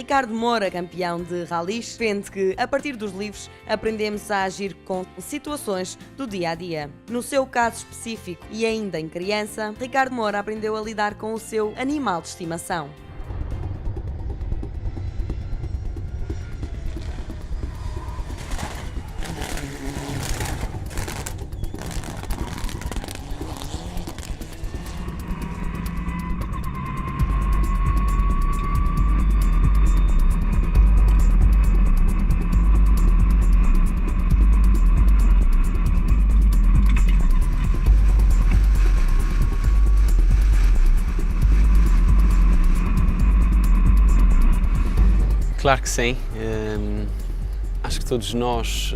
Ricardo Moura, campeão de ralis, defende que, a partir dos livros, aprendemos a agir com situações do dia-a-dia. No seu caso específico e ainda em criança, Ricardo Moura aprendeu a lidar com o seu animal de estimação. Claro que sim. Acho que todos nós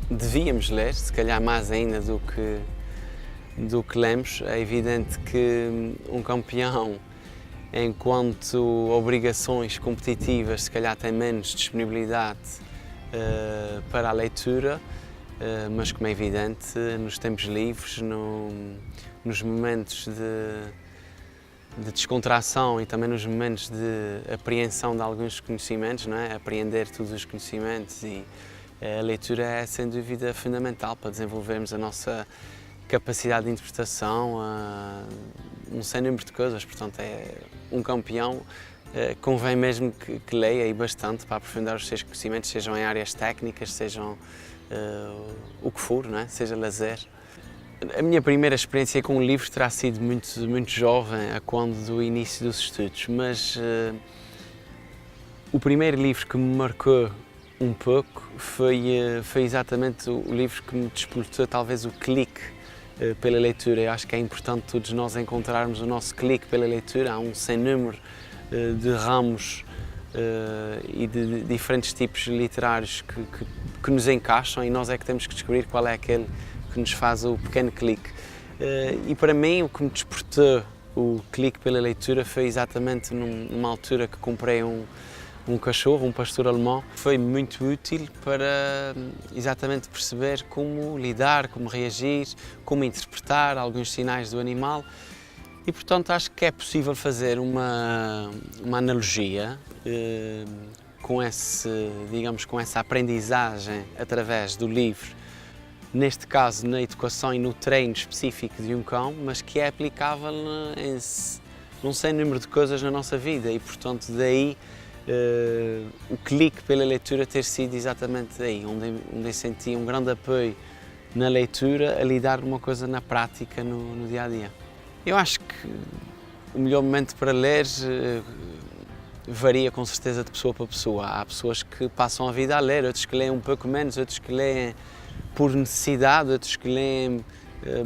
devíamos ler, se calhar mais ainda do que lemos. É evidente que um campeão, enquanto obrigações competitivas, se calhar tem menos disponibilidade para a leitura, mas como é evidente, nos tempos livres, nos momentos de descontração e também nos momentos de apreensão de alguns conhecimentos, não é? Apreender todos os conhecimentos, e a leitura é sem dúvida fundamental para desenvolvermos a nossa capacidade de interpretação, um sem número de coisas. Portanto, é um campeão, convém mesmo que leia, e bastante, para aprofundar os seus conhecimentos, sejam em áreas técnicas, sejam o que for, não é? Seja lazer. A minha primeira experiência com o livro terá sido muito jovem, a quando do início dos estudos, mas o primeiro livro que me marcou um pouco foi exatamente o livro que me despertou talvez o clique pela leitura. Eu acho que é importante todos nós encontrarmos o nosso clique pela leitura. Há um sem número de ramos e de diferentes tipos literários que nos encaixam, e nós é que temos que descobrir qual é aquele que nos faz o pequeno clique. E para mim, o que me despertou o clique pela leitura foi exatamente numa altura que comprei um cachorro, um pastor alemão. Foi muito útil para exatamente perceber como lidar, como reagir, como interpretar alguns sinais do animal. E, portanto, acho que é possível fazer uma analogia com essa aprendizagem através do livro, neste caso na educação e no treino específico de um cão, mas que é aplicável num sem número de coisas na nossa vida, e portanto daí o clique pela leitura ter sido exatamente aí, onde eu senti um grande apoio na leitura a lidar uma coisa na prática, no dia-a-dia. Eu acho que o melhor momento para ler varia com certeza de pessoa para pessoa. Há pessoas que passam a vida a ler, outros que leem um pouco menos, outros que leem por necessidade, outros que leem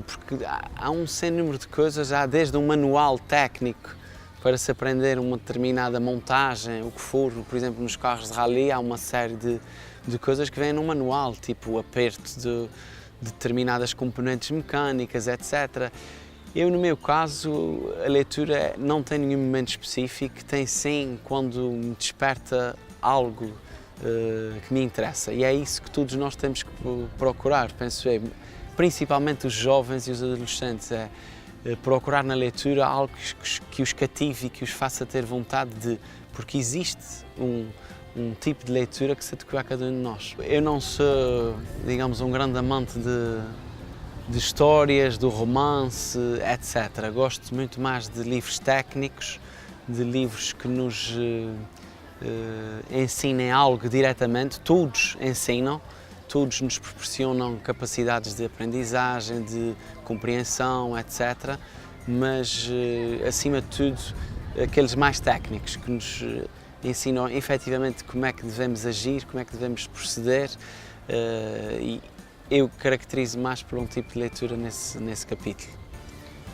porque há um sem número de coisas. Há desde um manual técnico para se aprender uma determinada montagem, o que for. Por exemplo, nos carros de rally há uma série de coisas que vêm num manual, tipo o aperto de determinadas componentes mecânicas, etc. Eu, no meu caso, a leitura não tem nenhum momento específico, tem sim quando me desperta algo que me interessa, e é isso que todos nós temos que procurar, penso eu, principalmente os jovens e os adolescentes, é procurar na leitura algo que os cative e que os faça ter vontade de, porque existe um tipo de leitura que se adequa a cada um de nós. Eu não sou, digamos, um grande amante de histórias, do romance, etc. Gosto muito mais de livros técnicos, de livros que nos ensinem algo diretamente. Todos ensinam, todos nos proporcionam capacidades de aprendizagem, de compreensão, etc. Mas, acima de tudo, aqueles mais técnicos que nos ensinam efetivamente como é que devemos agir, como é que devemos proceder, e eu caracterizo mais por um tipo de leitura nesse capítulo.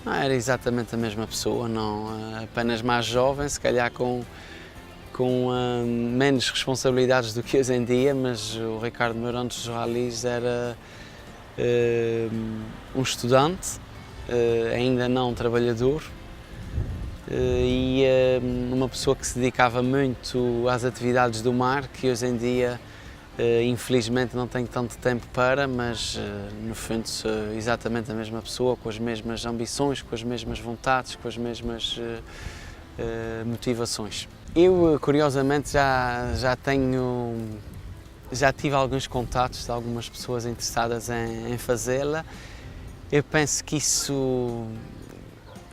Não era exatamente a mesma pessoa, não, apenas mais jovem, se calhar com menos responsabilidades do que hoje em dia, mas o Ricardo Moura antes dos ralis era um estudante, ainda não trabalhador, e uma pessoa que se dedicava muito às atividades do mar, que hoje em dia infelizmente não tenho tanto tempo para, mas no fundo sou exatamente a mesma pessoa, com as mesmas ambições, com as mesmas vontades, com as mesmas motivações. Eu, curiosamente, já tive alguns contatos de algumas pessoas interessadas em fazê-la. Eu penso que isso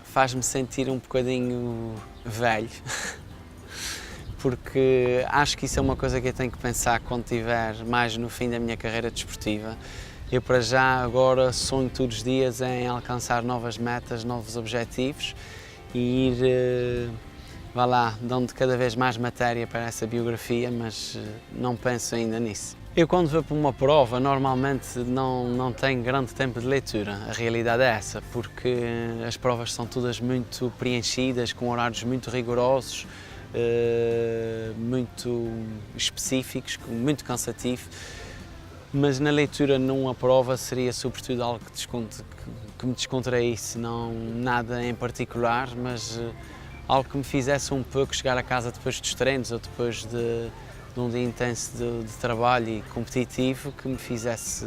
faz-me sentir um bocadinho velho, porque acho que isso é uma coisa que eu tenho que pensar quando estiver mais no fim da minha carreira desportiva. Eu, para já, agora sonho todos os dias em alcançar novas metas, novos objetivos e ir, vá lá, dando cada vez mais matéria para essa biografia, mas não penso ainda nisso. Eu, quando vou para uma prova, normalmente não tenho grande tempo de leitura. A realidade é essa, porque as provas são todas muito preenchidas, com horários muito rigorosos, muito específicos, muito cansativo. Mas na leitura, numa prova, seria sobretudo algo que me descontraísse, não nada em particular, mas algo que me fizesse um pouco chegar a casa depois dos treinos ou depois de um dia intenso de trabalho e competitivo, que me fizesse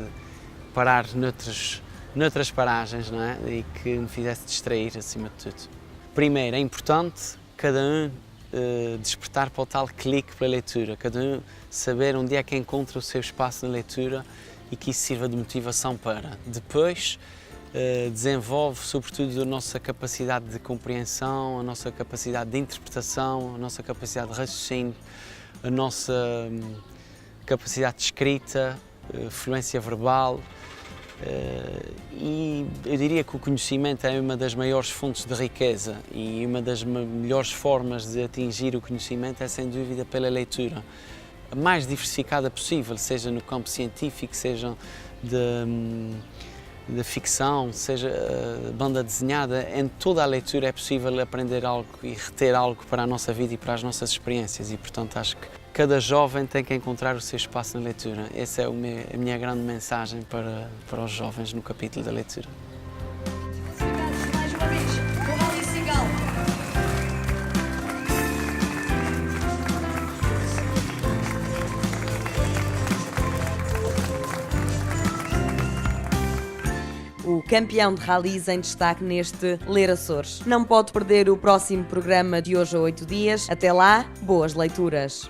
parar noutras paragens, não é? E que me fizesse distrair, acima de tudo. Primeiro, é importante cada um despertar para o tal clique pela leitura, cada um saber onde é que encontra o seu espaço na leitura e que isso sirva de motivação para. Depois, desenvolve sobretudo a nossa capacidade de compreensão, a nossa capacidade de interpretação, a nossa capacidade de raciocínio, a nossa capacidade de escrita, fluência verbal, e eu diria que o conhecimento é uma das maiores fontes de riqueza e uma das melhores formas de atingir o conhecimento é, sem dúvida, pela leitura. A mais diversificada possível, seja no campo científico, seja de ficção, seja banda desenhada, em toda a leitura é possível aprender algo e reter algo para a nossa vida e para as nossas experiências e, portanto, acho que cada jovem tem que encontrar o seu espaço na leitura. Essa é a minha grande mensagem para os jovens no capítulo da leitura. Mais uma vez, com o Rally Singal. O campeão de rallies em destaque neste Ler Açores. Não pode perder o próximo programa de hoje a 8 dias. Até lá, boas leituras!